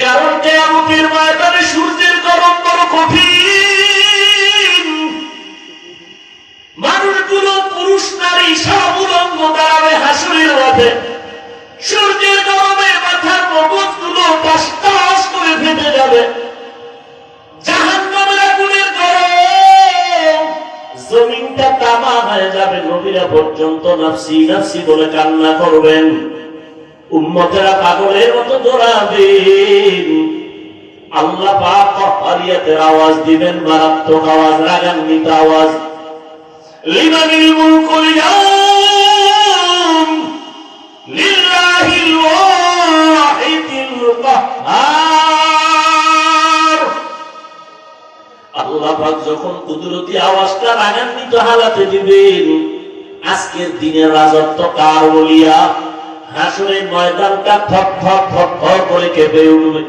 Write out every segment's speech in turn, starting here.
কারণ কিয়ামতের ময়দানে সূর্যের গরম বড় কঠিন। মানুষগুলো পুরুষ নারী সব উলঙ্গ দাঁড়াবে হাসরের মাঠে। সূর্যের গরমে মাথার মগজগুলো টাস টাস করে ফেটে যাবে। জাহান্নামের আগুনের গরম, জমিনটা তামা হয়ে যাবে। নবীরা পর্যন্ত নাফসি নাফসি বলে কান্না করবেন। উম্মতেরা পাগলের মতো দৌড়াবেন। আল্লাহ পাক কহরিয়াতের আওয়াজ দিবেন, মারাত্মক আওয়াজ, রাগান্বিত আওয়াজ। লিমানিল মুলকুল ইয়াউম লিল্লাহিল ওয়াহিদিল কাহ্হার। আল্লাহ পাক যখন কুদরতি আওয়াজটা রাগান্বিত হালাতে দিবেন, আজকের দিনের রাজত্ব কার বলিয়া হাসরের ময়দানটা থপ থপ থপ থপ করে কেঁপে উঠবে।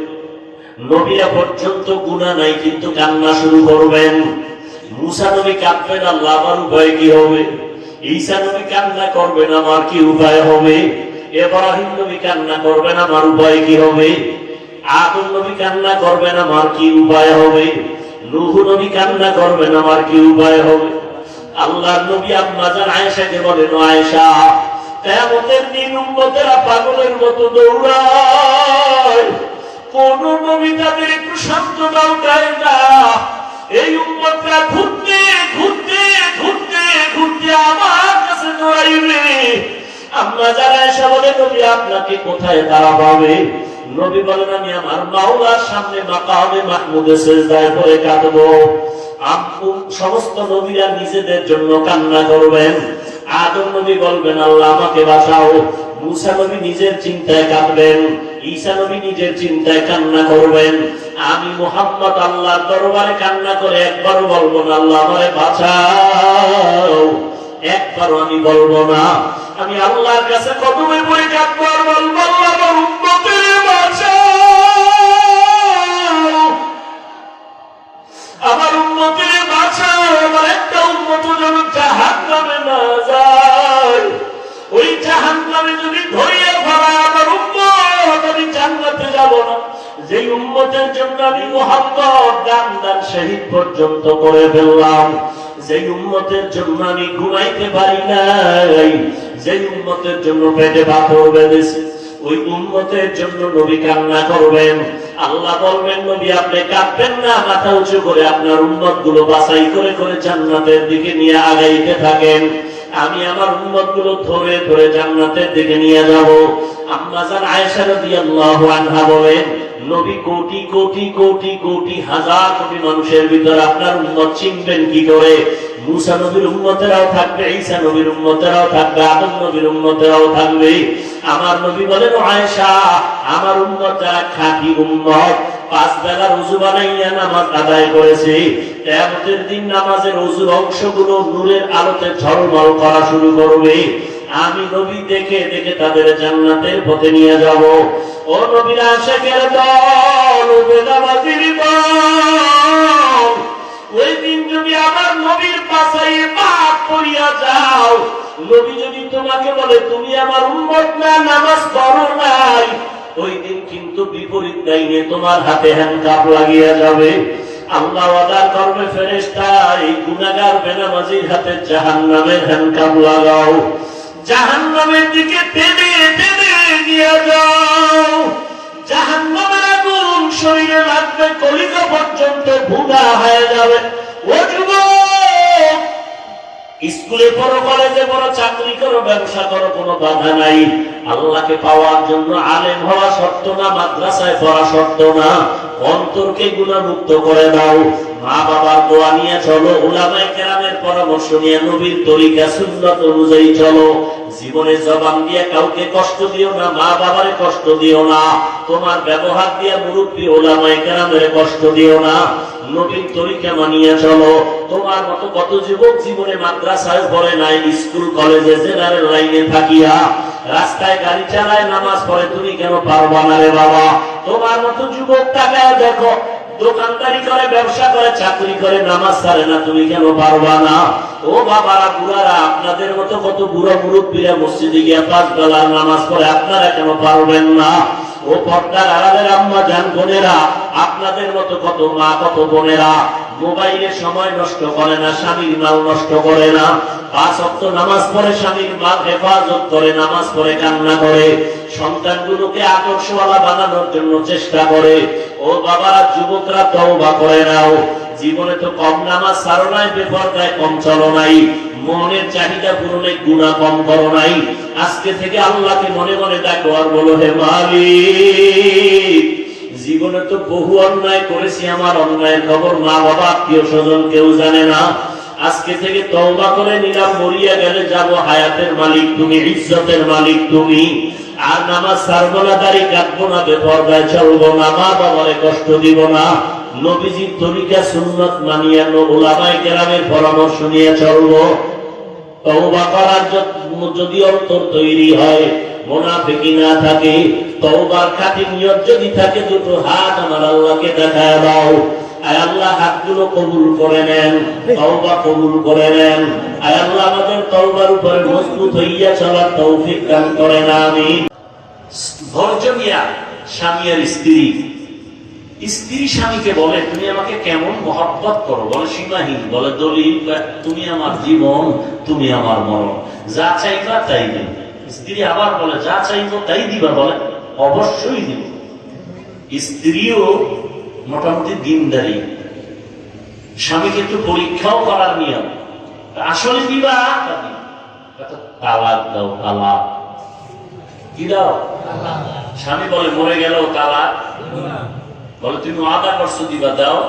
নবীরা পর্যন্ত গুনাহ নাই কিন্তু কান্না শুরু করবেন। মুসা নবী কাঁদবেন, আল্লাহ আমার উপায় কি হবে? ঈসা নবী কান্না করবেন, আমার কি উপায় হবে? ইব্রাহিম নবী কান্না করবেন, আমার উপায় কি হবে? আদম নবী কান্না করবেন, আমার কি উপায় হবে? নূহ নবী কান্না করবেন, আমার কি উপায় হবে? আল্লাহর নবী আম্মা জান আয়েশাকে বলেন, আয়েশা, কিয়ামতের দিন উম্মতেরা পাগলের মতো দৌড়ায়, কোন নবী তাদের একটু সান্ত্বনাও দেয় না। এই উম্মতরা ঘুরতে ঘুরতে ঘুরতে ঘুরতে আমার কাছে দৌড়াইবে। আম্মা জান আয়েশা বলে, নবী আপনাকে কোথায় তারা পাবে? নবী বলেন, আমি আমার মাওলার সামনে মাকামে মাহমুদে সিজদায় পড়ে কাঁদবো। সমস্ত নবীরা নিজেদের জন্য কান্না করবেন। আদম নবী বলবেন, আল্লাহ আমাকে বাঁচাও। মুসা নবী নিজের চিন্তায় কাঁদবেন। ঈসা নবী নিজের চিন্তায় কান্না করবেন। আমি মুহাম্মদ আল্লাহর দরবারে কান্না করে একবারও বলবো না, আল্লাহ আমারে বাঁচাও। একবারও আমি বলবো না। আমি আল্লাহর কাছে কদমে পড়ে কাঁদবো আর বলবো, আল্লাহ আমার উম্মতের বাঁচাও, আমার উম্মতের বাঁচাও। আমার একটা উম্মত যেন জাহান্নামে না যায়। ওই জাহান্নামে যদি ধরিয়ে ফেলায় আমার উম্মত, আমি জান্নাতে যাব না। যে উম্মতের জন্য আমি মুহাম্মদ দান দান শহীদ পর্যন্ত করে ফেললাম, যে উম্মতের জন্য আমি ঘুমাইতে পারি নাই, যে উম্মতের জন্য পেটে পাথর বেঁধেছি, ওই উম্মতের জন্য নবী কান্না করবেন। আল্লাহ বলবেন, নবী আপনি কাঁদবেন না, মাথা উঁচু করে আপনার উম্মত গুলো বাছাই করে করে জান্নাতের দিকে নিয়ে আগাইতে থাকেন। আমি আমার উম্মত গুলো ধরে ধরে জান্নাতের দিকে নিয়ে যাব। আম্মা জান আয়েশা রাদিয়াল্লাহু আনহা বলেন, নবী কোটি কোটি কোটি কোটি হাজার কোটি মানুষের ভিতর আপনার উম্মত চিনবেন কি করে? মুসা নবীর উম্মতেরাও থাকবে, ঈসা নবীর উম্মতেরাও থাকবে, আদম নবীর উম্মতেরাও থাকবে। আমার নবী বলেন, আয়েশা আমার উম্মত যারা খাঁটি উম্মত, 5 বেলা ওযু বানাইয়া নামাজ আদায় করেছে, কিয়ামতের দিন নামাজের ওযুর অংশগুলো নূরের আলোতে ঝলমল করা শুরু করবে। আমি নবী দেখে দেখে তাদের জান্নাতের পথে নিয়ে যাব। ও নবীর আশিকের দল, ও বেনামাজির দল, ওই দিন যদি আমার নবীর পাশে পাপ করিয়া যাও, নবী যদি তোমাকে বলে তুমি আমার উম্মত না, নামাজ পড়ো নাই, ওই দিন কিন্তু বিপরীত লাইনে তোমার হাতে হ্যান্ডকাপ লাগিয়ে যাবে। আল্লাহ ওয়াদা করবে, ফেরেশতা এই গুনাহগার বেনামাজির হাতে জাহান্নামের হ্যান্ডকাপ লাগাও, জাহান্নামের দিকে টেনে টেনে নিয়ে যাও। জাহান্নামের আগুন শরীরে লাগবে, কলিজা পর্যন্ত ভুনা হয়ে যাবে। ও যুবক, স্কুলে পড়ো, কলেজে পড়ো, চাকরি করো, ব্যবসা করো, কোনো বাধা নাই। আল্লাহকে পাওয়ার জন্য আলেম হওয়া শর্ত না, মাদ্রাসায় পড়া শর্ত না। অন্তরকে গুনাহমুক্ত করে দাও। মা বাবার দোয়া নিয়ে চলো, উলামায়ে কেরামের পরামর্শ নিয়ে নবীর তরিকা সুন্নাত অনুযায়ী চলো। জীবনে জবান দিয়ে কাউকে কষ্ট দিও না, মা বাবারে কষ্ট দিও না। তোমার ব্যবহার দিয়ে মুরব্বী উলামায়ে কেরামের কষ্ট দিও না। নবীর তরিকা মানিয়ে চলো। তোমার মতো কত যুবক জীবনে মাদ্রাসায় পড়ে নাই, স্কুল কলেজে জেনারেল লাইনে থাকিয়া রাস্তায় গাড়ি চালায়, নামাজ পড়ে, তুমি কেন পারবা না রে বাবা? তোমার মতো যুবক তাকায় দেখো, দোকানদারি করে, ব্যবসা করে, চাকরি করে, নামাজ ছাড়ে না, তুমি কেন পারবা না? ও বাবারা, বুড়ারা, আপনাদের মতো কত বুড়ো মুরব্বীরা মসজিদে গিয়ে 5 বেলার নামাজ পড়ে, আপনারা কেন পারবেন না? ও ও পর্দার আড়ালের আম্মা জান বোনেরা, আপনাদের মতো কত মা কত বোনেরা মোবাইলে সময় নষ্ট করে না, স্বামীর মাল নষ্ট করে না, 5 ওয়াক্ত নামাজ পড়ে স্বামীর মাল হেফাজত করে, নামাজ পড়ে কান্না করে, সন্তানগুলোকে আদর্শওয়ালা বানানোর জন্য চেষ্টা করে। ও বাবারা, যুবকরা তওবা করে নাও। জীবনে তো কম নামাজ ছাড়ো নাই, বেপরদায় কম চলো নাই, মনের চাহিদা পূরণে গুনাহ কম করো নাই। আজকে থেকে আল্লাহকে মনে মনে ডাকো আর বলো, হে মালিক, জীবনে তো বহু অন্যায় করেছি, আমার অন্যায়ের খবর মা বাবা আত্মীয় স্বজন কেউ জানে না। আজকে থেকে তওবা করে নিলাম, মরিয়া গেলে যাব, হায়াতের মালিক তুমি, ইজ্জতের মালিক তুমি। আর নামাজ ছাড়বো না, দাড়ি কাটবো না, বেপরদায় চলবো না, মা বাবারে কষ্ট দিব না, নবীজির তরিকা সুন্নাত মানিয়া উলামায়ে কেরামের পরামর্শ নিয়ে চলবো। তওবা করার যদি অন্তর তৈরি হয়, মুনাফিকি না থাকে, তওবার খাঁটি নিয়ত যদি থাকে, দুটো হাত আমার আল্লাহকে দেখায় দাও। আয় আল্লাহ, হাতগুলো কবুল করে নেন, তওবা কবুল করে নেন। আয় আল্লাহ, আমাদের তওবার উপরে মজবুত হইয়া চলার তৌফিক দান করেন, আমিন। ধৈর্য নিয়া স্বামী আর স্ত্রী, স্ত্রী স্বামীকে বলে, তুমি আমাকে কেমন মহব্বত করো, বলে সীমাহীন, বলে দলিল, তুমি আমার জীবন, তুমি আমার মরণ, যা চাইবা তাই দিন। স্ত্রী আবার বলে, যা চাইবো তাই দিবা, বলে অবশ্যই দিব। স্ত্রীও মোটামুটি দিনদারি, স্বামীকে একটু পরীক্ষাও করার নিয়ম, আসলে দিবা, তালাক দাও, তালাক কি দাও, স্বামী বলে মরে গেল তালাক, বলে তুমি ওয়াদা করছো দিবা, দাও।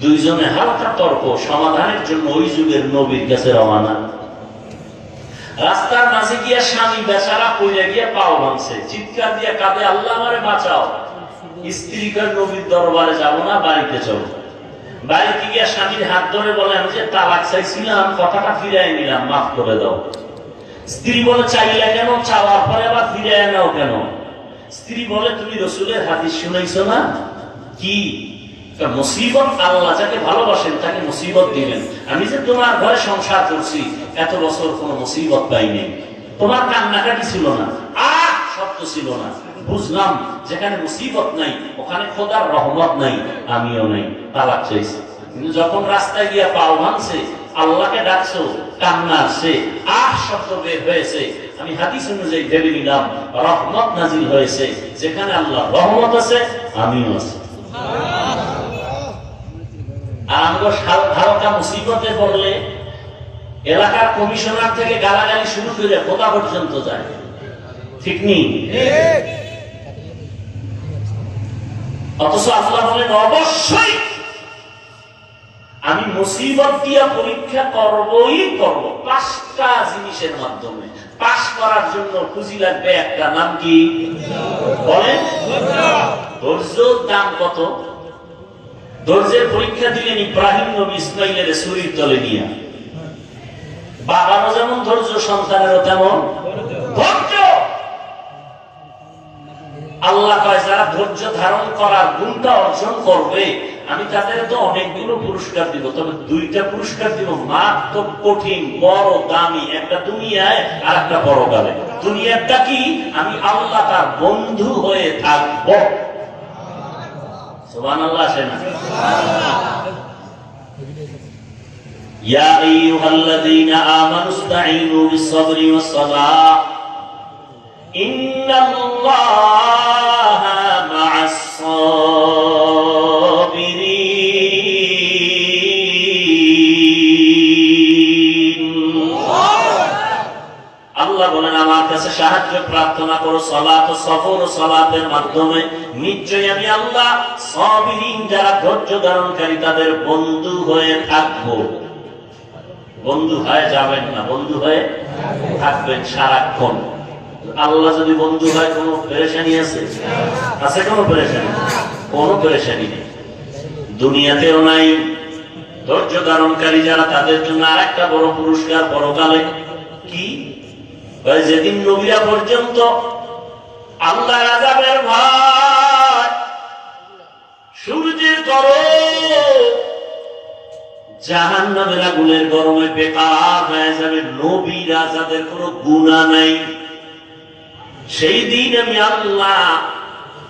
দুইজনে হালকা তর্ক, সমাধানের জন্য ওই যুগের নবীর কাছে রওনা। রাস্তার মাঝে গিয়া স্বামী বেচারা পড়ে গিয়া পাও ভাঙছে, চিৎকার দিয়া কাঁদে, আল্লাহ আমারে বাঁচাও। স্ত্রী কয়, নবীর দরবারে যাব না, বাড়িতে চলো। বাড়িতে গিয়া স্বামীর হাত ধরে বলে, আমি যে তালাক চাইছিলাম, কথাটা ফিরাই নিলাম, মাফ করে দাও। স্ত্রী বলে, চাইলে কেন, চাওয়ার পরে আবার ফিরাই নাও কেন? স্ত্রী বলে, তুমি রাসূলের হাদিস শুনাইছো না, কি মুসিবত আল্লাহ যাকে ভালোবাসেন তাকে মুসিবত দিবেন। আমি যে তোমার ঘরে সংসার করছি, এত বছর কোন মুসিবত পাইনি, তোমার কান্নাকাটি ছিল না, শব্দ ছিল না, বুঝলাম যেখানে মুসিবত নাই ওখানে খোদার রহমত নাই, আমিও নাই, তালাক চাইছি। কিন্তু যখন রাস্তায় গিয়া পাও ভাঙছে, আল্লাহকে ডাকছো, কান্না আসছে, শব্দ বের হয়েছে, আমি হাদিস অনুযায়ী ভেবে নিলাম রহমত নাজিল হয়েছে। যেখানে আল্লাহ রহমত আছে, আমিও আছি। আর আমরা হালকা মুসিবতে পড়লে এলাকার কমিশনার থেকে গালাগালি শুরু করে খোদা পর্যন্ত যায়, ঠিক নেই? অথচ আল্লাহ বলেন, অবশ্যই আমি মুসিবত দিয়া পরীক্ষা করবই করব, 5টা জিনিসের মাধ্যমে। পাস করার জন্য পুঁজি লাগবে একটা, নাম কি বলেন? ধৈর্যের দাম কত? ধৈর্যের পরীক্ষা দিলেন ইব্রাহিম নবী ইসমাইলের ছুরির তলে নিয়ে। বাবারও যেমন ধৈর্য, সন্তানেরও তেমন ধৈর্য। আল্লাহ কয়, যারা ধৈর্য ধারণ করার গুণটা অর্জন করবে, আমি তাদের তো অনেকগুলো পুরস্কার দিব, তবে 2টা পুরস্কার দিব, মাত্র কঠিন, বড় দামি, একটা দুনিয়ায় আর একটা পরকালে। দুনিয়াটা কি? আমি আল্লাহ তার বন্ধু হয়ে থাকব। সুবহানাল্লাহ। আসে না? ইয়া আইয়ুহাল্লাযীনা আমানু ইসতাঈনু বিস-সাবরি ওয়াস-সালাহ ইন্নাল্লাহা মা'আস-সাবিরিন। আল্লাহ বলেন, আমার কাছে সাহায্য প্রার্থনা করো সালাত ও সবর ও সালাতের মাধ্যমে, নিশ্চয়ই আমি আল্লাহ সাবিরিন, যারা ধৈর্য ধারণকারী তাদের বন্ধু হয়ে থাকবো। বন্ধু হয়ে যাবেন না, বন্ধু হয়ে থাকবেন সারাক্ষণ। আল্লাহ যদি বন্ধু হয়, কোন পেরেশানি আছে? আছে কোন পেরেশানি? কোন পেরেশানি নেই, দুনিয়াতেও নাই। ধৈর্য ধারণকারী যারা, তাদের জন্য আরেকটা বড় পুরস্কার পরকালে। কি? যেদিন নবীরা পর্যন্ত আল্লাহর আযাবের ভয়, সূর্যের গরম, জাহান্নামের আগুনের গরমে বেকার হয়ে যাবে, নবীরা যাদের কোনো গুনাহ নাই, সেই দিন আমি আল্লাহ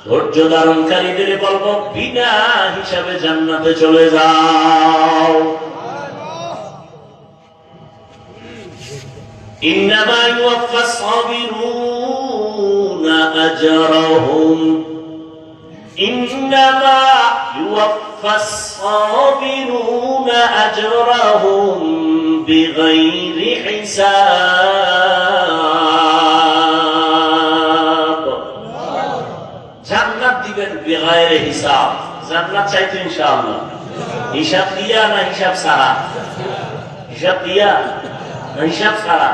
ধৈর্য ধারণকারীদের বলবো বিনা হিসাবে জান্নাতে চলে যাও। ইন্নামা ইউওয়াফাস সাবিরুনা আজরাহুম ইন্নামা ইউওয়াফাস সাবিরুনা আজরাহুম বিগাইরি হিসাব। জান্নাত দিবেন বিগাইরি হিসাব। জান্নাত চাইতো ইনশাআল্লাহ, হিসাব দিয়া না হিসাব ছাড়া? হিসাব দিয়া না হিসাব ছাড়া?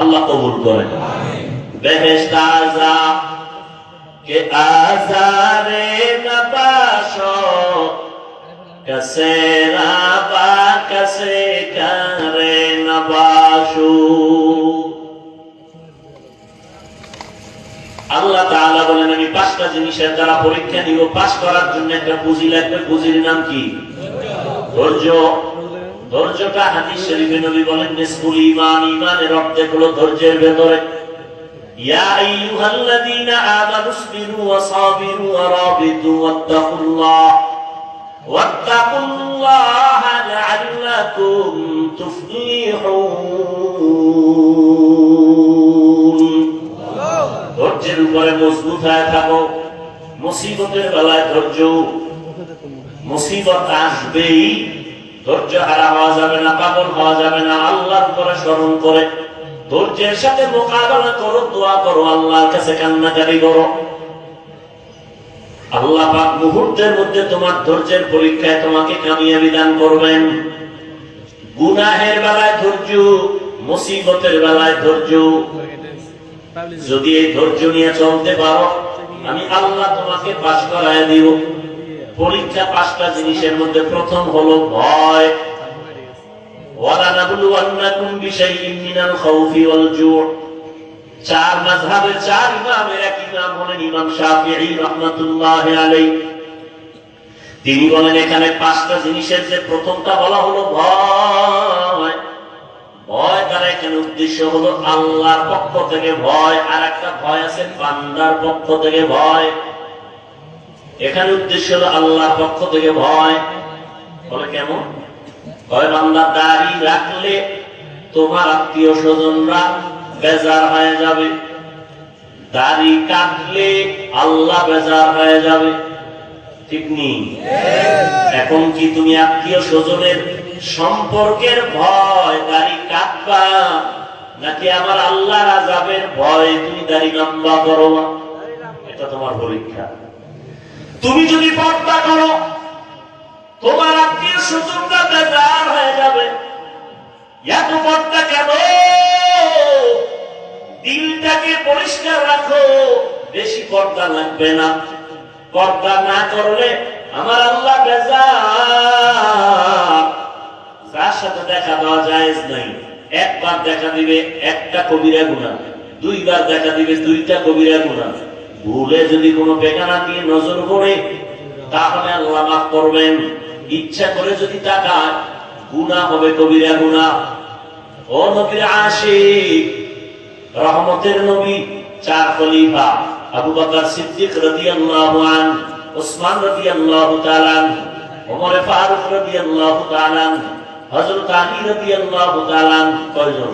আল্লাহ কবুল করেন। বেহেশত আযা কে আযারে নবাশো কসেরা বা কসে করে নবাশু। আল্লাহ তাআলা বলেন আমি পাঁচটা জিনিসের দ্বারা পরীক্ষা নিব। পাস করার জন্য একটা পুঁজি লাগবে। পুঁজির নাম কি? ধৈর্য। ধৈর্যটা হাদিস শরীফে নবী বলেন নিসফুল ঈমান, ঈমানের অর্ধেক হলো ধৈর্যের ভেতরে। ইয়া আইয়ুহাল্লাযীনা আমানুসবিরু ওয়া সাবিরু ওয়া রাবিতু ওয়াত্তাকুল্লাহা লাআল্লাকুম তুফলিহুন। ধৈর্যের উপরে মজবুত হয়ে থাকো। মুসিবতের বেলায় ধৈর্য, মুসিবত আসবেই, ধৈর্য হারা হওয়া যাবে না, পাগল হওয়া যাবে না। আল্লাহর উপরে স্মরণ করে ধৈর্যের সাথে মোকাবেলা করো, দোয়া করো, আল্লাহর কাছে কান্নাকারি করো। আল্লাহ পাক মুহূর্তের মধ্যে তোমার ধৈর্যের পরীক্ষায় তোমাকে কামিয়াবি দান করবেন। গুনাহের বেলায় ধৈর্য, মুসিবতের বেলায় ধৈর্য। যদি এই ধৈর্য নিয়ে চলতে পারো আমি আল্লাহ তোমাকে পাস করায় দিব। পরীক্ষা পাঁচটা জিনিসের মধ্যে প্রথম হলো ভয়। ওয়ালানাবলুওয়ান্নাকুম বিশাইইন মিনাল খাউফি ওয়াল জু'। চার মাযহাবের চার ইমামের এক ইমাম হলেন ইমাম শাফিঈ রাহমাতুল্লাহি আলাইহি। তিনি বলেন এখানে পাঁচটা জিনিসের যে প্রথমটা বলা হলো ভয়। ভয় দ্বারা এখানে উদ্দেশ্য হলো আল্লাহর পক্ষ থেকে ভয়, আর একটা ভয় আছে বান্দার পক্ষ থেকে ভয়। এখানে উদ্দেশ্য হলো আল্লাহর পক্ষ থেকে ভয়। বলে কেমন ভয়? বান্দা দাড়ি রাখলে তোমার আত্মীয় স্বজনরা বেজার হয়ে যাবে, দাড়ি কাটলে আল্লাহ বেজার হয়ে যাবে। ঠিক নেই? এখন কি তুমি আত্মীয় স্বজনের সম্পর্কের ভয় দাড়ি কাটবা, নাকি আমার আল্লাহর আযাবের ভয় তুমি দাড়ি লম্বা করো? এটা তোমার পরীক্ষা। তুমি যদি পর্দা করো তোমার আত্মীয় স্বজনরা বেজার হয়ে যাবে। এত পর্দা কেন? দিলটাকে পরিষ্কার রাখো, বেশি পর্দা লাগবে না। পর্দা না করলে আমার আল্লাহ বেজার। যার সাথে দেখা দেওয়া জায়েজ নাই। একবার দেখা দিবে একটা কবিরা গুনাহ, দুইবার দেখা দিবে দুইটা কবিরা গুনাহ। ভুলে যদি কোনো বেগানা দিয়ে নজর পড়ে তাহলে আল্লাহ মাফ করবেন। ইচ্ছা করে যদি তাকায় গুনাহ হবে কবিরা গুনাহ। ও নবীর আশিক, রহমতের নবী, চার খলিফা আবু বকর সিদ্দিক রাদিয়াল্লাহু আনহু, উসমান রাদিয়াল্লাহু তাআলা আনহু, ওমর ফারুক রাদিয়াল্লাহু তাআলা আনহু, হযরত আলী রাদিয়াল্লাহু তাআলা আনহু। কয়জন?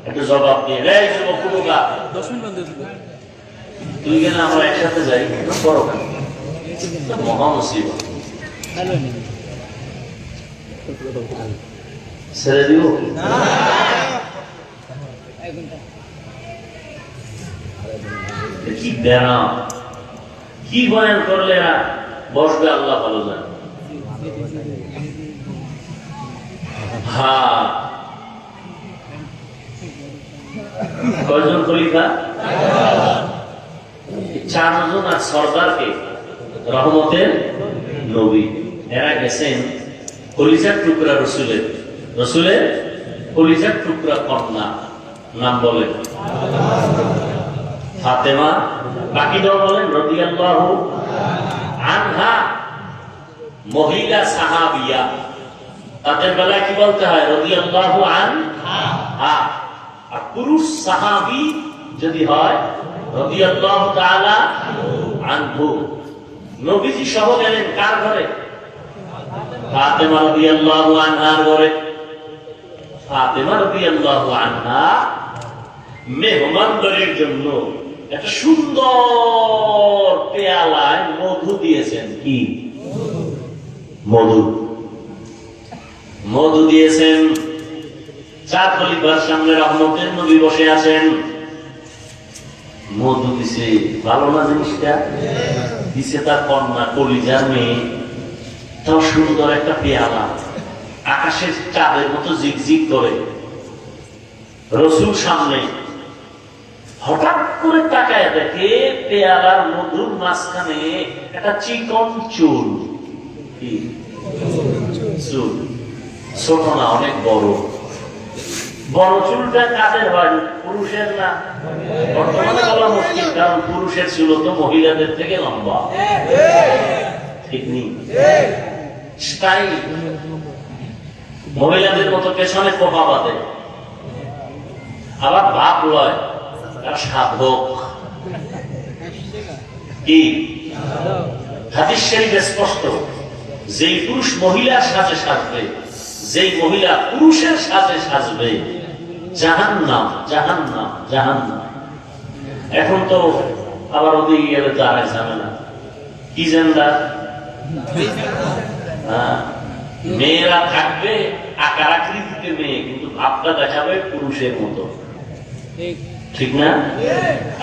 একটু জবাব দিয়ে এই যুবক কুলুগা 10 মিনিট বন্ধ ছিল। তুই কেন আমরা একসাথে যাই? বড় কেন? মহা মুসিবত। ছেড়ে দিব না। কি ব্যারাম, কি বয়ান করলে বসবে আল্লাহ ভালো জানে। হ্যাঁ, কয়জন খলিফা? 4 জন। আর সরদারকে রহমতের নবী, এরা গেছেন কলিজার টুকরা রসুলের, রসুলের কলিজার টুকরা কন্যা। নাম বলেন ফাতেমা। বাকি দল বলেন রাদিয়াল্লাহু আনহা। মহিলা সাহাবিয়া, তাদের বেলায় কি বলতে হয়? রাদিয়াল্লাহু আনহা। আর পুরুষ সাহাবী যদি হয় রাদিয়াল্লাহু তাআলা আনহু নবীজি সহ গেলেন কার ঘরে? ফাতেমা রাদিয়াল্লাহু আনহার ঘরে। ফাতেমা রাদিয়াল্লাহু আনহা মেহমানদারির জন্য একটা সুন্দর পেয়ালায় মধু দিয়েছেন। কি মধু? মধু দিয়েছেন। চার খলিফার সামনে রহমতের নবী বসে আছেন, মধু দিছে। ভালো না জিনিসটা? দিছে তার কন্যা, কলিজার মেয়ে। তাও সুন্দর একটা পেয়ালা, আকাশের চাঁদের মতো জিগজিগ করে। রসুল সামনে হঠাৎ করে তাকায় দেখে পেয়ালার মধুর মাঝখানে একটা চিকন চুল। কি চুল? ছোট না, অনেক বড়। বড় চুলটা কাদের হয়? পুরুষের না? বর্তমানে বলা মুশকিল, কারণ পুরুষের চুল তো মহিলাদের থেকে লম্বা। ঠিক নেই? স্টাইল মহিলাদের মতো পেছনে কোপা বাঁধে, আবার ভাব লয়, আর সাধক। কি হাদিস শরীফে স্পষ্ট, যেই পুরুষ মহিলার সাথে সাজবে, যেই মহিলা পুরুষের সাথে সাজবে, জাহান্নাম, জাহান্নাম, জাহান্নাম। এখন তো আবার ওদিকে গেলে তো আর ঝামেলা। কি জেন্ডার? মেয়েরা থাকবে আকার আকৃতিতে মেয়ে, কিন্তু ভাবটা দেখাবে পুরুষের মতো। ঠিক না?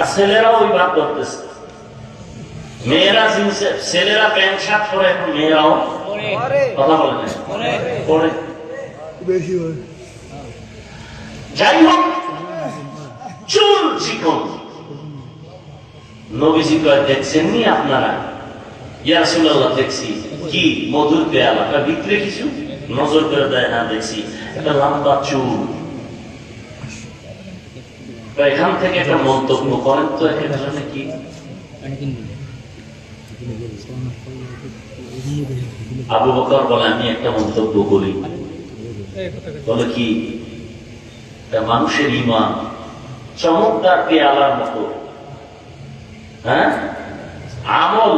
আর ছেলেরাও ওই ভাব করতেছে। মেয়েরা জিন্সে, ছেলেরা প্যান্ট শার্ট পরে, এখন মেয়েরাও কথা বলে না, পরে। যাই হোক, চুল চিকন। নবীজি কয়, দেখছেন নি আপনারা? ইয়া রাসূলুল্লাহ, দেখছি। কি? মধুর পেয়ালা। ভিতরে কিছু? নজর করে দেয়, হ্যাঁ দেখছি। একটা লম্বা চুল। এখান থেকে একটা মন্তব্য করেন তো, এখানে কি? আবু বকর বলে, আমি একটা মন্তব্য করি। বলে কি? মানুষের ঈমান চমৎকার পেয়ালার মতো, হ্যাঁ, আমল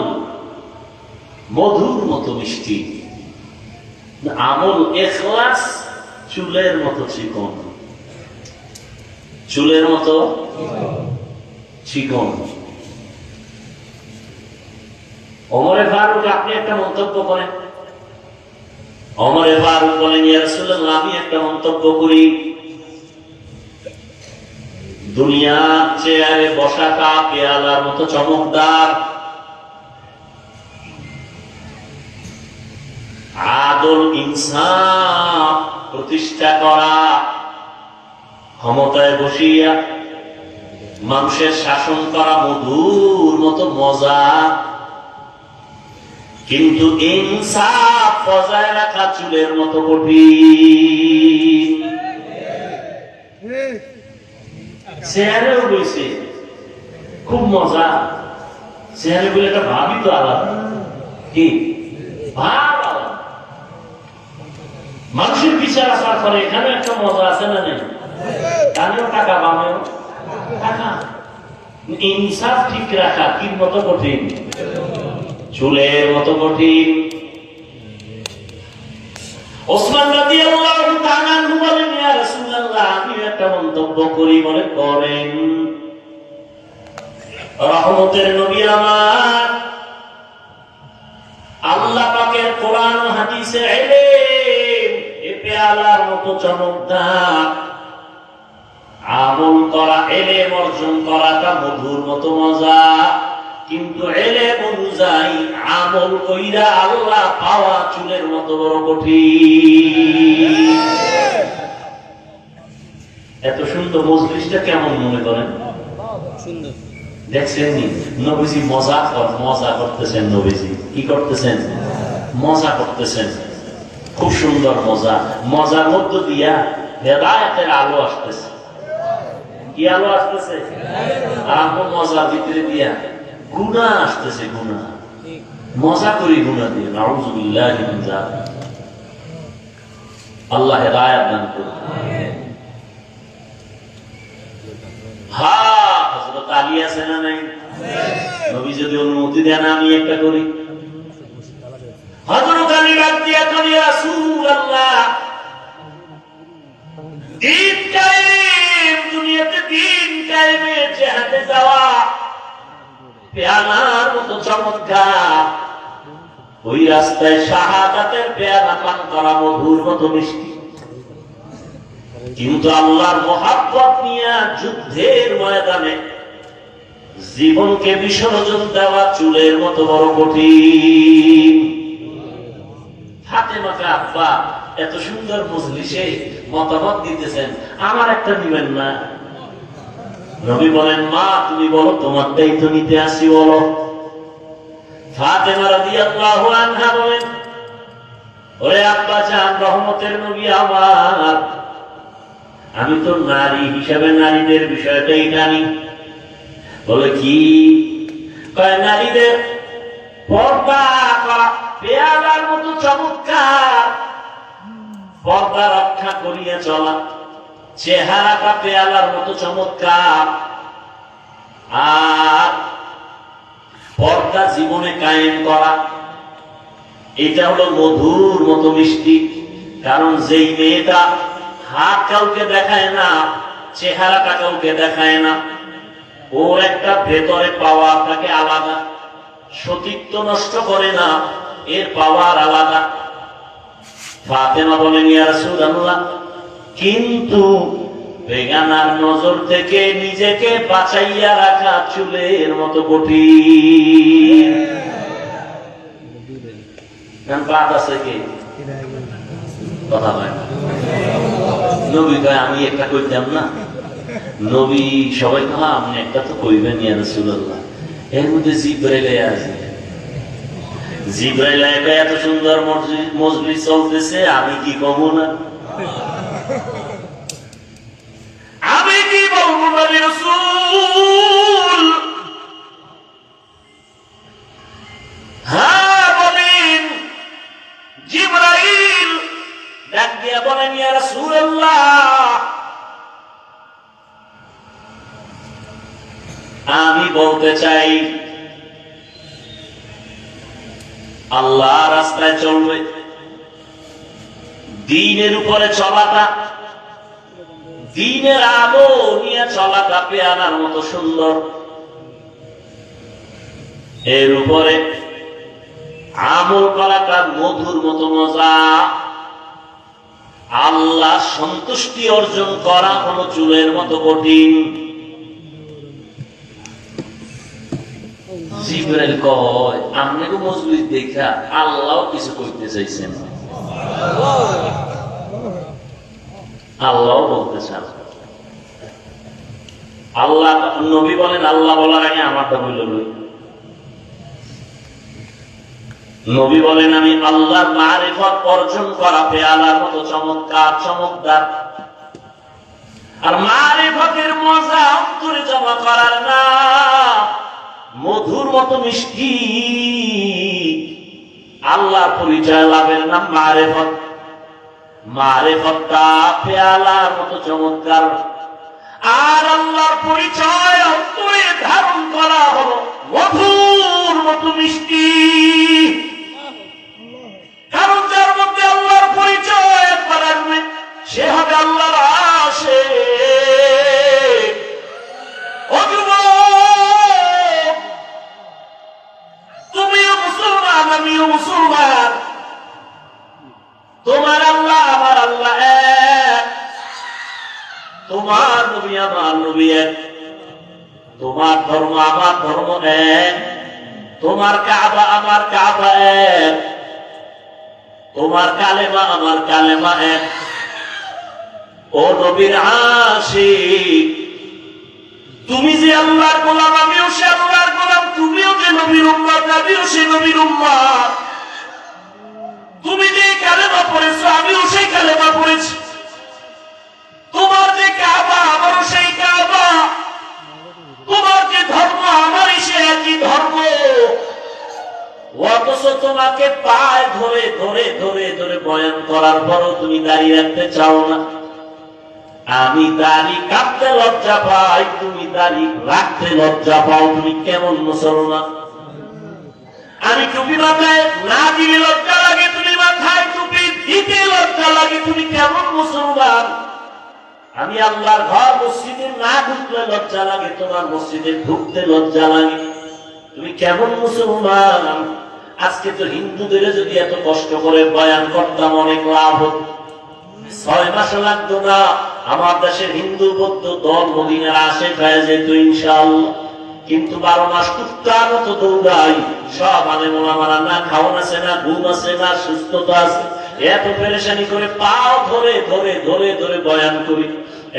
মধুর মতো মিষ্টি। আমল ইখলাস চুলের মতো চিকন, চুলের মতো চিকন। ওমরে ফারুক, আপনি একটা মন্তব্য করেন। ওমরে ফারুক বলেন, ইয়া রাসূলুল্লাহ, আমি একটা মন্তব্য করি। দুনিয়ার চেয়ারে বসাটা পেয়ালার মতো চমকদার, আদল ইনসাফ প্রতিষ্ঠা করা, ক্ষমতায় বসিয়া মানুষের শাসন করা মধুর মতো মজা, কিন্তু ইনসাফ বজায় রাখা চুলের মতো কঠিন। চেয়ারেও বইছে, খুব মজা। চেয়ারে বলে একটা ভাবই তো আলাদা। কি ভাব আলাদা। মানুষের বিচার আসার পরে এখানে একটা মজা আছে না নেই? কানেও টাকা, বামেও টাকা। ইনসাফ ঠিক রাখা কি মতো কঠিন? চুলের মতো কঠিন। ওসমান রাদিয়াল্লাহু তাআলা আনহু বলেন, ইয়া রাসূলুল্লাহ, আমি একটা মন্তব্য করি। বলে, করেন। রহমতের নবী আমার, আল্লাহ পাকের কোরআন ও হাদিসে ইলম এ পেয়ালার মতো চমকদার। আমল করা, ইলম অর্জন করাটা মধুর মতো মজা, কিন্তু ইলম অনুযায়ী আমল কইরা আল্লাহ পাওয়া চুলের মতো বড় কঠিন। এত সুন্দর মজলিসটা কেমন মনে করেন? সুন্দর। দেখছেন নি? নবীজি মজা করতেছেন। নবীজি কি করতেছেন? মজা করতেছেন। খুব সুন্দর মজা। মজার মধ্য দিয়া হেদায়েতের আলো আসতেছে। কি আলো আসতেছে? আর মজার ভিতরে দিয়া গুনাহ আসতেছে। গুনাহ, মজা করি গুনাহ দিয়ে। নাউযুবিল্লাহি মিন যালিক। আল্লাহ হেদায়েত দান করুন। হ্যাঁ, হযরত আলী আছে না নাই? নবী যদি অনুমতি দেন আমি একটা করি। হযরত আলী রাদিয়াল্লাহু আনহু ইয়া রাসূলুল্লাহ, দিন কায়েম, দুনিয়াতে দিন কায়েমের জিহাদে যাওয়া পেয়ালার মতো চমৎকার, ওই রাস্তায় শাহাদাতের পেয়ালা পান করা মধুর মতো মিষ্টি। কিন্তু আল্লাহর মহাব্বত নিয়ে যুদ্ধের ময়দানে জীবনকে বিসর্জন দেওয়া চুলের মতো বড় কঠিন। ফাতেমাকে আব্বা এত সুন্দর মজলিসে মতামত দিতেছেন, আমার একটা নিবেন না? নবী বলেন, মা তুমি বলো, তোমারটাই তো নিতে আসি, বলো। ফাতেমা রাদিয়াল্লাহু আনহা বলেন, ওরে আব্বা জান, রহমতের নবী আমার, আমি তো নারী হিসাবে নারীদের বিষয়টাই জানি। বলে কি? কয় নারীদের পর্দা করা পেয়ালার মতো চমৎকার, পর্দা রক্ষা করিয়া চলা, চেহারাটা পেয়ালার মতো চমৎকার, আর পর্দা জীবনে কায়েম করা, এটা হলো মধুর মতো মিষ্টি। কারণ যেই মেয়েটা হাত কাউকে দেখায় না, চেহারাটা কাউকে দেখায় না, ওর একটা ভেতরে পাওয়ার তাকে আলাদা, সতীত্ব নষ্ট করে না, এর পাওয়ার আলাদা। ফাতেমা বলেন, ইয়া রাসূলুল্লাহ, কিন্তু বেগানার নজর থেকে নিজেকে বাঁচাইয়া রাখা চুলের মতো কঠিন। বাদ আছে কি? কথা হয় না। নবী কয়, আমি একটা কইতাম না? নবী সবাই কয়, আপনি একটা তো কইবেন ইয়া রাসূলুল্লাহ। এর মধ্যে জিবরাইল আছে, জিবরাইল এত সুন্দর মজলিস চলতেছে, আমি কি কব না? আমি কি বলবো নবী রাসূল? হ্যাঁ বলেন। জিবরাইল ডাক দিয়া বলেন, ইয়া রাসূলুল্লাহ, আমি বলতে চাই, আল্লাহ রাস্তায় চলবে, দ্বীনের উপরে চলাটা, দ্বীনের আলো নিয়ে চলাটা পেয়ালার মতো সুন্দর, এর উপরে আমল করাটা মধুর মতো মজা। আল্লাহ সন্তুষ্টি অর্জন করা হলো চুলের মতো কঠিন। জিবরাইল কয়, আপনাকে মজলিস দেখা আল্লাহ কিছু করতে চাইছেন, আল্লাহ বলতে চান। আল্লাহ, নবী বলেন, আল্লাহ বলার আগে আমারটা বলল। নবী বলেন, আমি আল্লাহর মারিফত অর্জন করা পেয়ালার মতো চমৎকার, চমকদার। আর মারিফতের মজা অন্তরে জমা করার না, মধুর মতো মিষ্টি। আল্লাহর পরিচয় লাভের নাম মারিফত। মারিফতটা পেয়ালার মতো চমৎকার, আর আল্লাহর পরিচয় অন্তরে ধারণ করা হলো মধুর মতো মিষ্টি। কারণ যার মধ্যে আল্লাহর পরিচয় একবার আসবে, সে হবে আল্লাহর আশিক। ও যুবক, তুমিও মুসলমান, আমিও মুসলমান, তোমার আল্লাহ আমার আল্লাহ এক, তোমার নবী আমার নবী এক, তোমার ধর্ম আমার ধর্ম এক, তোমার কাবা আমার কাবা এক, তোমার কালেমা আমার কালেমা এক। ও নবীর আশিক, তুমি যে আল্লাহর গোলাম, আমিও সে আল্লাহর গোলাম, তুমিও যে নবীর উম্মত, আমিও সে নবীর উম্মত। তুমি যে কালেমা পড়েছো, আমিও সেই কালেমা পড়েছি। তোমার যে কাবা, আমারও সেই কাবা। তোমার যে ধর্ম, আমারই সে একই ধর্ম। অথচ তোমাকে পায়ে ধরে ধরে ধরে ধরে বয়ান করার পরও তুমি দাঁড়িয়ে রাখতে চাও না। আমি দাড়ি কাটতে লজ্জা পাই, তুমি দাড়ি রাখতে লজ্জা পাও, তুমি কেমন মুসলমান? আমি টুপি মাথায় না দিলে লজ্জা লাগে, তুমি মাথায় টুপি দিতে লজ্জা লাগে, তুমি কেমন মুসলমান? আমি আল্লাহর ঘর মসজিদে না ঢুকলে লজ্জা লাগে, তোমার মসজিদে ঢুকতে লজ্জা লাগে, তুমি কেমন মুসলমান? আজকে তো হিন্দুদের যদি এত কষ্ট করে বয়ান করতাম অনেক লাভ হতো। 6 মাস লাগতো না, আমার দেশের হিন্দু বৌদ্ধ দল মদিনার আশেপাশে যেত ইনশাআল্লাহ। কিন্তু 12 মাস কুত্তার মতো দৌড়াই, সব আলেম ওলামারা না খাওয়ান আছে, না ঘুম আছে, না সুস্থতা আছে, এত পেরেশানি করে পাও ধরে ধরে ধরে ধরে বয়ান করি।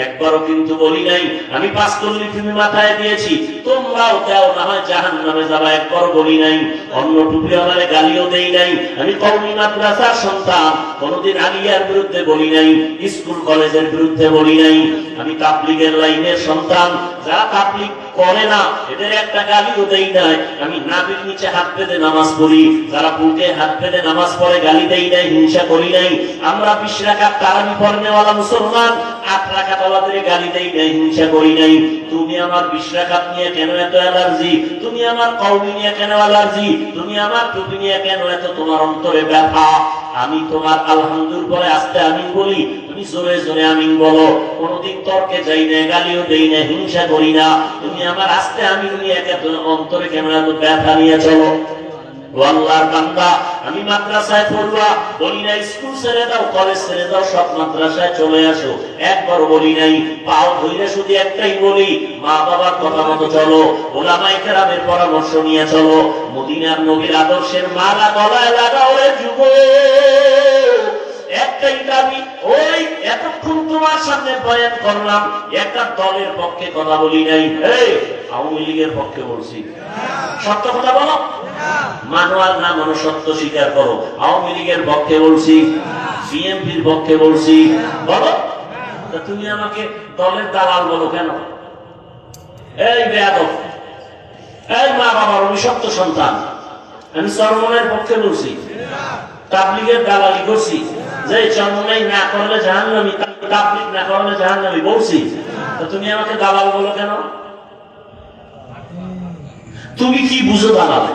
একবারও কিন্তু বলি নাই আমি 5 কল্লি তুমি মাথায় দিয়েছি তোমরাও দাও, না হয় জাহান্নামে যাবা, একবারও বলি নাই। অন্য টুপিওয়ালারে গালিও দেই নাই। আমি কওমি মাদ্রাসার সন্তান, কোনদিন আলিয়ার বিরুদ্ধে বলি নাই, স্কুল কলেজের বিরুদ্ধে বলি নাই। আমি তাবলীগের লাইনের সন্তান, যারা তাবলীগ করে না এদের একটা গালিও দেই নাই। আমি নাভির নিচে হাত পেতে নামাজ পড়ি, যারা বুকে হাত পেতে নামাজ পড়ে গালি দেই নাই, হিংসা করি নাই। আমরা 20 রাকাত তারাবি পড়নেওয়ালা মুসলমান, 8 রাকাত ওয়ালাদের গালি দেই নাই, হিংসা করি নাই। তুমি আমার 20 রাকাত নিয়ে কেন এত অ্যালার্জি? তুমি আমার কওমি নিয়ে কেন অ্যালার্জি? তুমি আমার টুপি নিয়ে কেন এত তোমার অন্তরে ব্যথা? আমি তোমার আলহামদুলিল্লাহ পরে আস্তে আমিন বলি, তুমি জোরে জোরে আমিন বলো। কোনদিন তর্কে যাই না, গালিও দেই না, হিংসা করি না। তুমি আমার আস্তে আমিন নিয়ে এত অন্তরে কেন এত ব্যথা নিয়ে চলো? আল্লাহর বান্দা, আমি মাদ্রাসায় পড়ুয়া বলি নাই স্কুল ছেড়ে দাও, কলেজ ছেড়ে দাও, সব মাদ্রাসায় চলে আসো, একবার বলি নাই। পাও ধরে শুধু একটাই বলি, মা বাবার কথা মতো চলো, ওলামায়ে কেরামের পরামর্শ নিয়ে চলো, মদিনার নবীর আদর্শের মালা গলায় লাগাও রে যুবক। একটাই দাবি, ওই এতক্ষণ তোমার সামনে বয়ান করলাম, একটা দলের পক্ষে কথা বলি নাই। এই আওয়ামী লীগের পক্ষে বলছি, সত্য কথা বলো, মানো আর না মানো সত্য স্বীকার করো। আওয়ামী লীগের পক্ষে বলছি, বিএনপির পক্ষে বলছি, বলো। তুমি আমাকে দলের দালাল বলো কেন? এই বেয়াদব, এই মা বাবার অভিশপ্ত সন্তান, আমি চরমনের পক্ষে বলছি, তাবলীগের দালালি করছি, যে চরমনাই না করলে জাহান্নামী, তাবলীগ না করলে জাহান্নামী বলছি, তুমি আমাকে দালাল বলো কেন? তুমি কি বুঝো দালাল?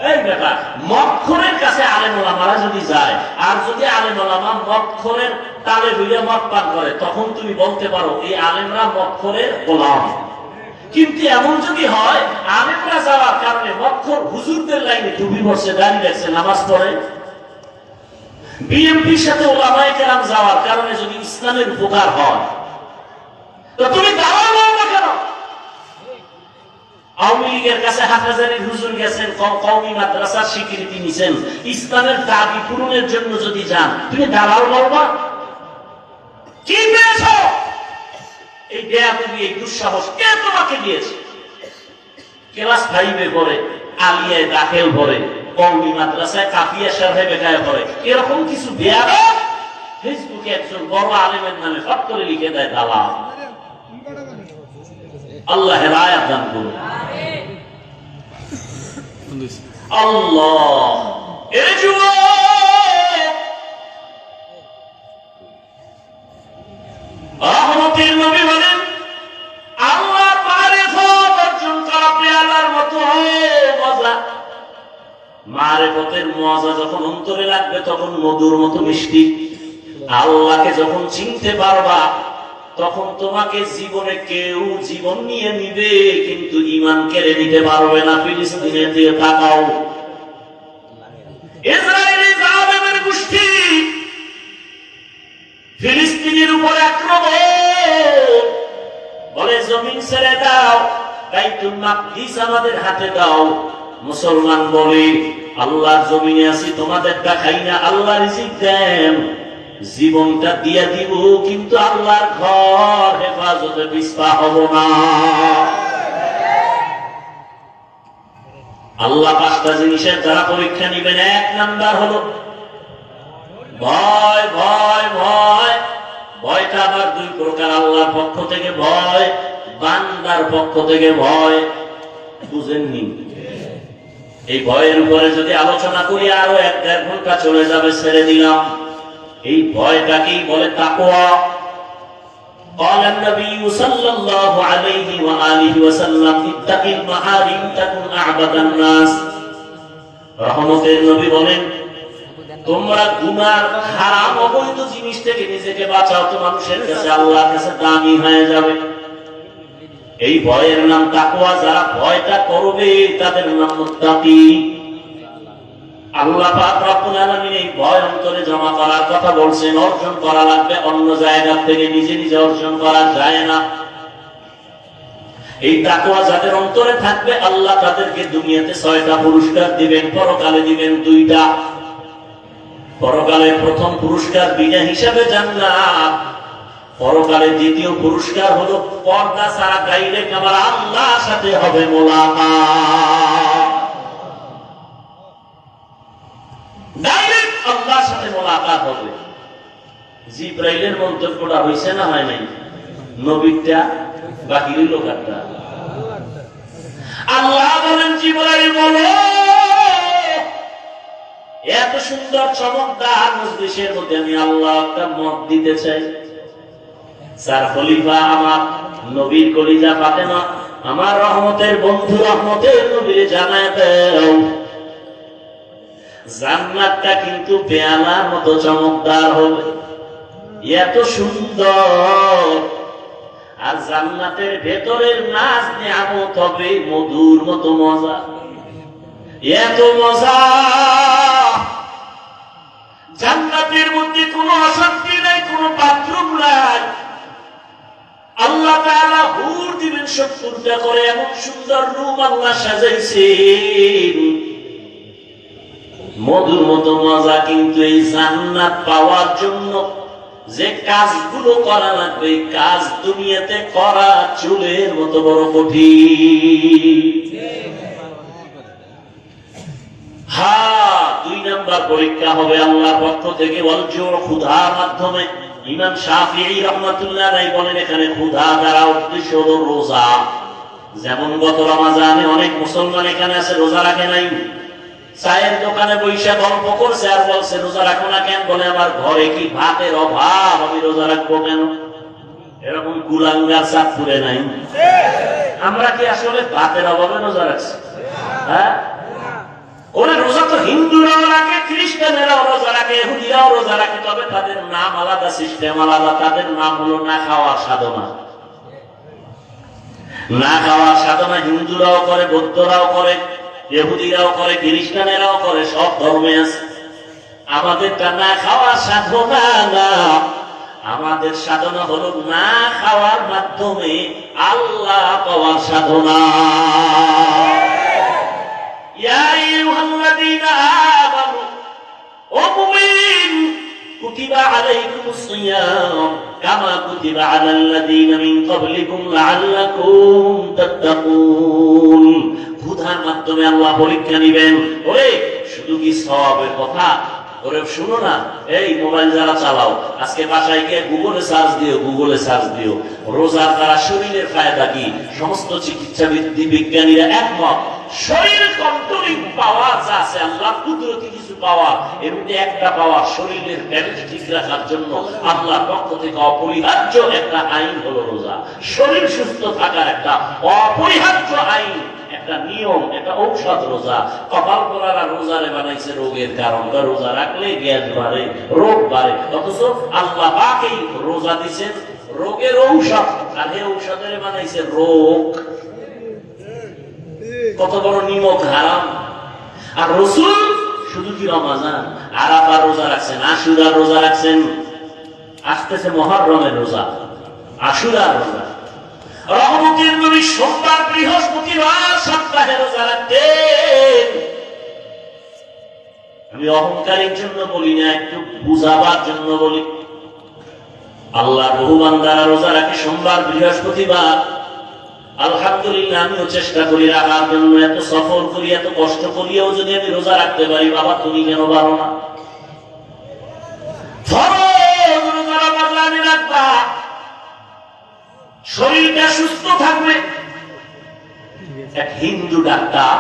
এই বেটা, মদখোরের কাছে আলেম ওলামারা যদি যায়, আর যদি আলেম ওলামা মদখোরের তালে ভিড়ে মদ পান করে, তখন তুমি বলতে পারো এই আলেমরা মদখোরের গোলাম। কিন্তু এমন যদি হয় আলেমরা যাওয়ার কারণে মদখোর হুজুরদের লাইনে টুপি বসে দাঁড়িয়ে রাখছে, নামাজ পড়ে, বিএনপির সাথে ওলামায়ে কেরাম যাওয়ার কারণে যদি ইসলামের উপকার হয়, তো তুমি দালাল বলবে কেন? আওয়ামী লীগের কাছে হাটহাজারীর হুজুর গেছেন, কওমি মাদ্রাসার স্বীকৃতি নিছেন, ইসলামের দাবি পূরণের জন্য যদি যান, তুমি দালাল বলবা? কি পেয়েছ? এই বেয়াদবি, এই দুঃসাহস কে তোমাকে দিয়েছে? ক্লাস 5-এ পড়ে, আলিয়ায় দাখিল পড়ে, কওমি মাদ্রাসায় কাফিয়া শারহে বেকায়ে পড়ে, এরকম কিছু বেয়াদব ফেসবুকে একজন বড় আলেমের নামে ফট করে লিখে দেয় দালাল। আল্লাহ হেদায়েত দান করুন। আল্লাহ, এই যুবক, রহমতের নবী বলেন, আল্লাহর মারিফত অর্জন করা পেয়ালার মতো মজা। মারিফতের মজা যখন অন্তরে লাগবে তখন মধুর মতো মিষ্টি। আল্লাহকে যখন চিনতে পারবা তখন তোমাকে জীবনে কেউ জীবন নিয়ে নিবে, কিন্তু ঈমান কেড়ে নিতে পারবে না। ফিলিস্তিনের দিকে তাকাও, ইসরায়েলি জালেমের গোষ্ঠী ফিলিস্তিনের উপরে আক্রমণ, বলে জমিন ছেড়ে দাও, বাইতুল মাকদিস আমাদের হাতে দাও। মুসলমান বলে আল্লাহর জমিনে আছি, তোমাদেরটা খাই না, আল্লাহ রিজিক দেন, জীবনটা দিয়ে দিব, কিন্তু আল্লাহর ঘর হেফাজতে পিছপা হব না। আল্লাহ 5টা জিনিসের যারা পরীক্ষা নিবেন, 1 নাম্বার হলো ভয়। ভয় ভয় ভয়টা আবার 2 প্রকার, আল্লাহর পক্ষ থেকে ভয়, বান্দার পক্ষ থেকে ভয়। বুঝেননি? এই ভয়ের উপরে যদি আলোচনা করি আরো 1-1.5 ঘন্টা চলে যাবে, ছেড়ে দিলাম। এই ভয়টাকেই বলে তাকওয়া। قال النبي صلى الله عليه وآله وسلم اتق المحارم تكن أعبد الناس রহমতের নবী বলেন তোমরা গুনাহ হারাম অবৈধ জিনিস থেকে নিজেকে বাঁচাও তো মানুষের কাছে আল্লাহর কাছে দামি হয়ে যাবে। এই ভয়ের নাম তাকওয়া। যারা ভয়টা করবে তাদের নাম মুত্তাকি। আল্লাহ পাক রব্বুল আলামিন এই ভয় অন্তরে জমা করার কথা বলছেন। অর্জন করা লাগবে, অন্য জায়গা থেকে নিজে নিজে অর্জন করা যায় না। এই তাকওয়া যাদের অন্তরে থাকবে আল্লাহ তাদেরকে দুনিয়াতে 6টা পুরস্কার দিবেন, পরকালে দিবেন 2টা। পরকালে প্রথম পুরস্কার বিনা হিসাবে জান্নাত, পরকালে দ্বিতীয় পুরস্কার হলো পর্দা ছাড়া ডাইরেক্ট আমার আল্লাহর সাথে হবে মোলাকাত। ডাইরেক্ট আল্লাহর সাথে মোলাকাত হবে। জিবরাইলের মন্তব্যটা হইছে না হয় নাই? নবীটা বাকি রইল কারটা? আল্লাহ বলেন জিবরাইল বলো এত সুন্দর চমকদার মজলিসের মধ্যে আমি আল্লাহ একটা মত দিতে চাই। স্যার খলিফা আমার নবীর কলিজা ফাতেমা আমার রহমতের বন্ধু রহমতের নবীরে জানায় দাও জান্নাতটা কিন্তু পেয়ালার মতো চমকদার হবে, এত সুন্দর। আর জান্নাতের ভেতরের নাজ নিয়ামত হবে মধুর মতো মজা, এত মজা। জান্নাতের মধ্যে কোনো অশান্তি নাই, কোনো বাথরুম নাই। আল্লাহ তাআলা হুর দিবেন 70টা করে, এমন সুন্দর রুম আল্লাহ সাজাইছেন, মধুর মতো মজা। কিন্তু এই জান্নাত পাওয়ার জন্য যে কাজগুলো করা লাগবে এই কাজ দুনিয়াতে করা চুলের মতো বড় কঠিন। হ্যাঁ, 2 নাম্বার পরীক্ষা হবে আল্লাহর পক্ষ থেকে ক্ষুধার মাধ্যমে। ইমাম শাফিঈ রাহমাতুল্লাহ আলাইহি বলেন এখানে ক্ষুধা দ্বারা উদ্দেশ্য হলো রোজা। যেমন গত রমজানে অনেক মুসলমান এখানে আছে রোজা রাখে নাই, চায়ের দোকানে বৈশা গল্প করছে আর বলছে রোজা রাখো না কেন? বলে আমার ঘরে কি ভাতের অভাব, আমি রোজা রাখবো কেন? এরকম কুলাঙ্গার চাঁদপুরে নাই। আমরা কি আসলে ভাতের অভাবে রোজা রাখছি? হ্যাঁ, ওরা রোজা তো হিন্দুরাও রাখে, খ্রিস্টানেরাও রোজা রাখে, ইহুদিরাও রোজা রাখে, তবে তাদের নাম আলাদা, সিস্টেম আলাদা। তাদের নাম হলো না খাওয়ার সাধনা। না খাওয়ার সাধনা হিন্দুরাও করে, বৌদ্ধরাও করে, ইহুদিরাও করে, খ্রিস্টানেরাও করে, সব ধর্মে আছে। আমাদেরটা না খাওয়ার সাধনা না, আমাদের সাধনা হলো না খাওয়ার মাধ্যমে আল্লাহ পাওয়ার সাধনা। ইয়া আইয়ুহাল্লাযীনা আমানু ও মুমিন কুতিবা আলাইকুমুস সিয়াম কামা কুতিবা আলাল্লাযীনা মিন ক্বাবলিকুম লাআল্লাকুম তাত্তাকুন। ক্ষুধার মাধ্যমে আল্লাহ পরীক্ষা নিবেন। ওরে শুধু কি সওয়াবের কথা? ওরে শুনো না, এই মোবাইল যারা চালাও আজকে বাসায় গিয়ে গুগলে সার্চ দিও, গুগলে সার্চ দিও রোজার দ্বারা শরীরের ফায়দা কি। সমস্ত চিকিৎসা বিজ্ঞানীরা একমত, শরীর কন্ট্রোলিং পাওয়ার যা আছে আল্লাহ কুদরতি কিছু পাওয়ার, এর মধ্যে একটা পাওয়ার শরীরের ব্যালেন্স ঠিক রাখার জন্য আল্লাহর পক্ষ থেকে অপরিহার্য একটা আইন হলো রোজা। শরীর সুস্থ থাকার একটা অপরিহার্য আইন, একটা নিয়ম, একটা ঔষধ রোজা। কপাল পোড়ারা রোজারে বানাইছে রোগের কারণ, রোজা রাখলে গ্যাস বাড়ে, রোগ বাড়ে, অথচ আল্লাহ পাকই রোজা দিছেন রোগের ঔষধ, আর এই ঔষধের বানাইছে রোগ। কত বড় নিমক হারাম। আর রাসূল শুধু কি রমজান, আরাফার রোজা রাখছেন, আশুরার রোজা রাখছেন, আসতেছে মুহররমের রোজা, আশুরার রোজা। রহমতের নবী সোমবার বৃহস্পতিবার সপ্তাহে রোজা রাখতেন। আমি অহংকারের জন্য বলি না, একটু বুঝাবার জন্য বলি। আল্লাহ বহু বান্দারা রোজা রাখে সোমবার বৃহস্পতিবার। আলহামদুলিল্লাহ, আমিও চেষ্টা করি রাখার জন্য। এত সফর করি, এত কষ্ট করিও যদি আমি রোজা রাখতে পারি, বাবা তুমি কেন পারো না? আমি রাখবা, শরীরটা সুস্থ থাকবে। এক হিন্দু ডাক্তার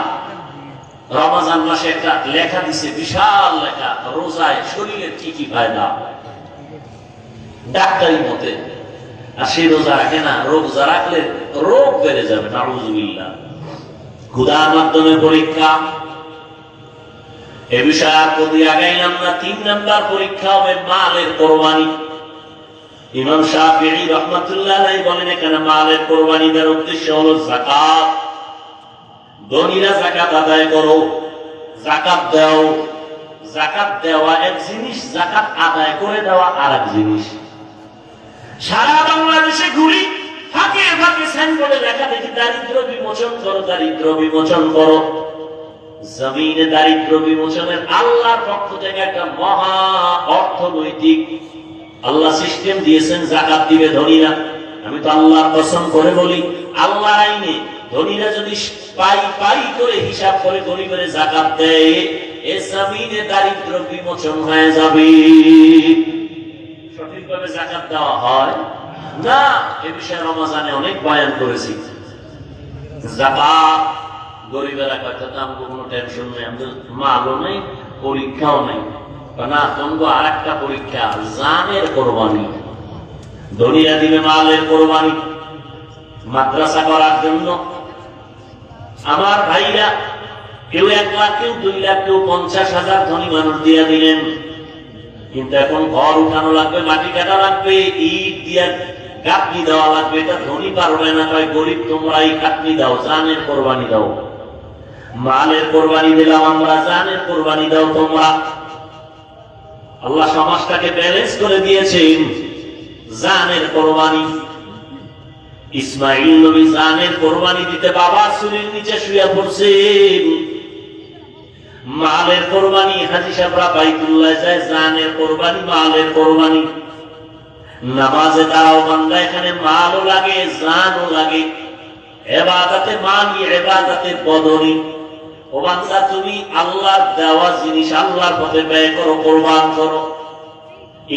রমজান মাসে একটা লেখা দিছে, বিশাল লেখা, রোজায় শরীরের কি কি ফায়দা ডাক্তারি মতে। আর সে রোজা রাখে না, রোজা রাখলে রোগ বেড়ে যাবে, নাউযুবিল্লাহ। ক্ষুধার মাধ্যমে পরীক্ষা, এ বিষয়ে আর কবি আগাইলাম না। 3 নাম্বার পরীক্ষা হবে মালের কোরবানি। ইমাম শাফিঈ রাহমাতুল্লাহ আলাইহি বলেন এখানে মালের কোরবানি দেওয়ার উদ্দেশ্য হলো যাকাত। ধনীরা যাকাত আদায় করো, যাকাত দাও। যাকাত দেওয়া এক জিনিস, যাকাত আদায় করে দেওয়া আর এক জিনিস। সারা বাংলাদেশে ঘুরি, ফাঁকে ফাঁকে সাইনবোর্ডে লেখা দেখি দারিদ্র বিমোচন করো, দারিদ্র বিমোচন করো। জমিনে দারিদ্র বিমোচনের আল্লাহর পক্ষ থেকে একটা মহা অর্থনৈতিক আল্লাহ সিস্টেম দিয়েছেন, যাকাত দিবে ধনীরা। আমি তো আল্লাহর কসম করে বলি, আল্লাহর আইনে ধনীরা যদি পাই পাই করে হিসাব করে গরিবের যাকাত দেয়, এ জমিনে দারিদ্র বিমোচন হয়ে যাবে। সঠিকভাবে যাকাত দেওয়া হয় না, এ বিষয়ে রমজানে অনেক বয়ান করেছি। যাকাত গরিবেরা কয়টা দাম, কোনো টেনশন নেই, আমাদের মালও নেই, পরীক্ষাও নেই না। তঙ্গ আর একটা পরীক্ষা, জানের কোরবানি। ধনীরা দিবে মালের কোরবানি মাদ্রাসা করার জন্য। আমার ভাইরা কেউ 1 লাখ, কেউ 2 লাখ, কেউ 50,000 ধনী মানুষ দিয়ে দিলেন। কিন্তু এখন ঘর উঠানো লাগবে, মাটি কাটা লাগবে, ইট দিয়ে গাঁথনি দেওয়া লাগবে। এটা ধনী পারবে না, তাই গরিব তোমরা এই গাঁথনি দাও, জানের কোরবানি দাও। মালের কোরবানি দিলাম আমরা, জানের কোরবানি দাও তোমরা। আল্লাহ সমাজটাকে ব্যালেন্স করে দিয়েছেন, জানের কোরবানি। ইসমাইল নবী জানের কোরবানি দিতে বাবার চুরির নিচে শুয়ে পড়ছেন। মালের কোরবানি হাজী সাহেবরা বাইতুল্লাহ যায়, জানের কোরবানি, মালের কোরবানি। নামাজে দাঁড়াও বান্দা, এখানে মালও লাগে, জানও লাগে। ইবাদতে মালি, ইবাদতে বদনি। ও বান্দা, তুমি আল্লাহর দেওয়া জিনিস আল্লাহর পথে ব্যয় করো, কোরবান করো।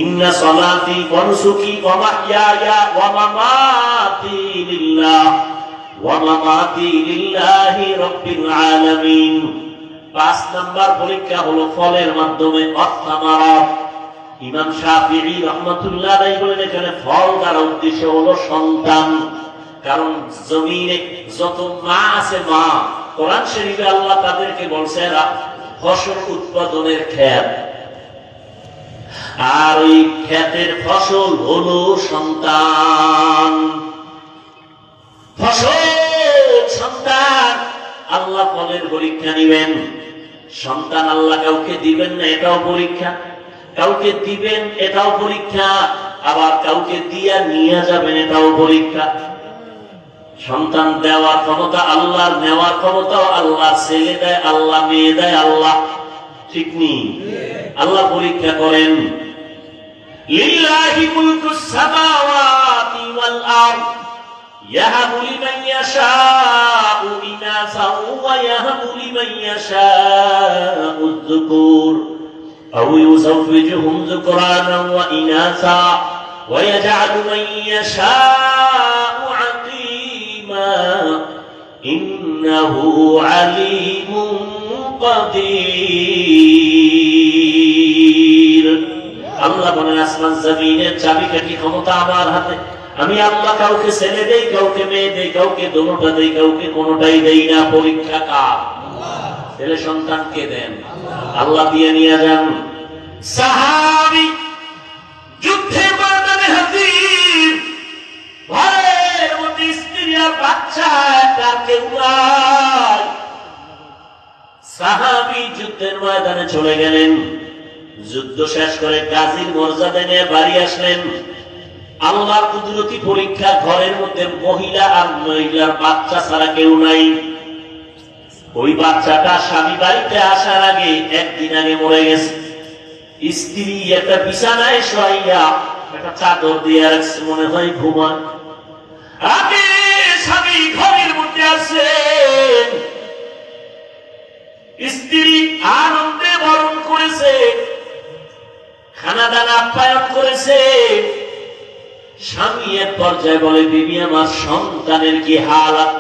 ইন্না সালাতি ওয়া নুসুকি ওয়া মাহইয়ায়া ওয়া মামাতি লিল্লাহ ওয়া মামাতি লিল্লাহি রাব্বিল আলামিন। 5 নাম্বার পরীক্ষা হলো ফলের মাধ্যমে, অত্তামারাত। ইমাম শাফিঈ রাহমাতুল্লাহ আলাইহি বলেন এখানে ফল দ্বারা উদ্দেশ্য হলো সন্তান। কারণ জমিনে যত মা আছে, মা, কোরআন শরীফে আল্লাহ তাদেরকে বলছে এরা ফসল উৎপাদনের ক্ষেত, আর ওই ক্ষেতের ফসল হলো সন্তান। ফসল সন্তান, আল্লাহ ফলের পরীক্ষা নিবেন। সন্তান আল্লাহ কাউকে দিবেন না, এটাও পরীক্ষা। কাউকে দিবেন, এটাও পরীক্ষা। আবার কাউকে দিয়া নিয়ে যাবেন, এটাও পরীক্ষা। সন্তান দেওয়ার ক্ষমতা আল্লাহর, নেওয়ার ক্ষমতাও আল্লাহ। ছেলে দেয় আল্লাহ, মেয়ে দেয় আল্লাহ, ঠিক নেই? আল্লাহ পরীক্ষা করেন। লিল্লাহি মুলকুস সামাওয়াতি ওয়াল আরদ ইয়াহাবু লিমান ইয়াশাউ ইনাসাও ওয়া ইয়াহাবু লিমান ইয়াশাউ যুকুর আও ইউযাওবিজুহুম যুকরানান ওয়া ইনাসা ওয়া ইয়াজআলু মান ইয়াশাউ আকিমা ইন্নাহু আলীমুন কাদির। আল্লাহ বলেন আসমান জমিনের চাবিকাঠি ক্ষমতা আমার হাতে। আমি আল্লাহ কাউকে ছেলে দেই, কাউকে মেয়ে দেই, কাউকে দোনোটা দেই, কাউকে কোনোটাই দেই না। পরীক্ষা কার? ছেলে সন্তানকে দেন, আল্লাহ দিয়ে নিয়ে যান। সাহাবী যুদ্ধের ময়দানে হাজির, ঘরের মধ্যে স্ত্রী আর বাচ্চা, তার কেউ নাই। সাহাবী যুদ্ধের ময়দানে চলে গেলেন। যুদ্ধ শেষ করে গাজীর মর্যাদা নিয়ে বাড়ি আসলেন। আল্লাহর কুদরতি পরীক্ষা, ঘরের মধ্যে মহিলা আর মহিলার বাচ্চা ছাড়া কেউ নাই। ওই বাচ্চাটা স্বামী বাড়িতে আসার আগে, 1 দিন আগে মরে গেছে। স্ত্রী একটা বিছানায় শোয়াইয়া একটা চাদর দিয়ে রাখছে, মনে হয় ঘুমান। আগে স্বামী ঘরের মধ্যে আসে, স্ত্রী আনন্দে বরণ করেছে, খানা দানা আপ্যায়ন করেছে। স্বামী এক পর্যায়ে বলে, বিবি আমার সন্তানের কি হালাত?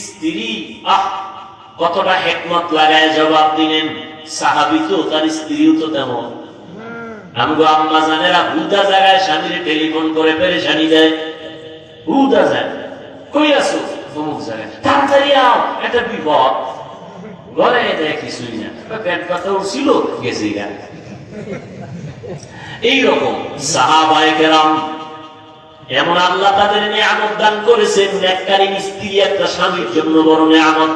স্ত্রী কতটা হিকমত লাগায় জবাব দিলেন, সাহাবী তো, তার স্ত্রীও তো তেমন। আমগো আম্মা জানেরা হুদা জায়গায় স্বামীর টেলিফোন করে পেরেশানি দেয়। হুদা যায়, কই আছো? অমুক জায়গায়, তাড়াতাড়ি আও, একটা বিপদ। ঘরে দেয় কিছুই না, পেট ব্যথা উঠছিল, গেছি গা। এইরকম সাহাবায়ে কেরাম, এমন আল্লাহ তাদের নিয়ামত দান করেছেন। নেককারী স্ত্রী একটা স্বামীর জন্য বড় নিয়ামত।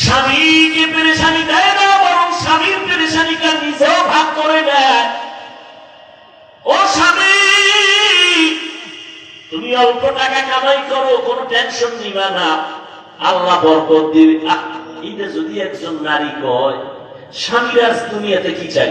স্বামীকে পেরেশানি দেয় না, বরং স্বামীর পেরেশানিটা নিজেও ভাগ করে নেয়। ও স্বামী, তুমি অল্প টাকা কামাই করো, কোনো টেনশন নিবা না, আল্লাহ বরকত দিবে। এটা যদি একজন নারী কয়, স্বামীরা দুনিয়াতে কি চাই?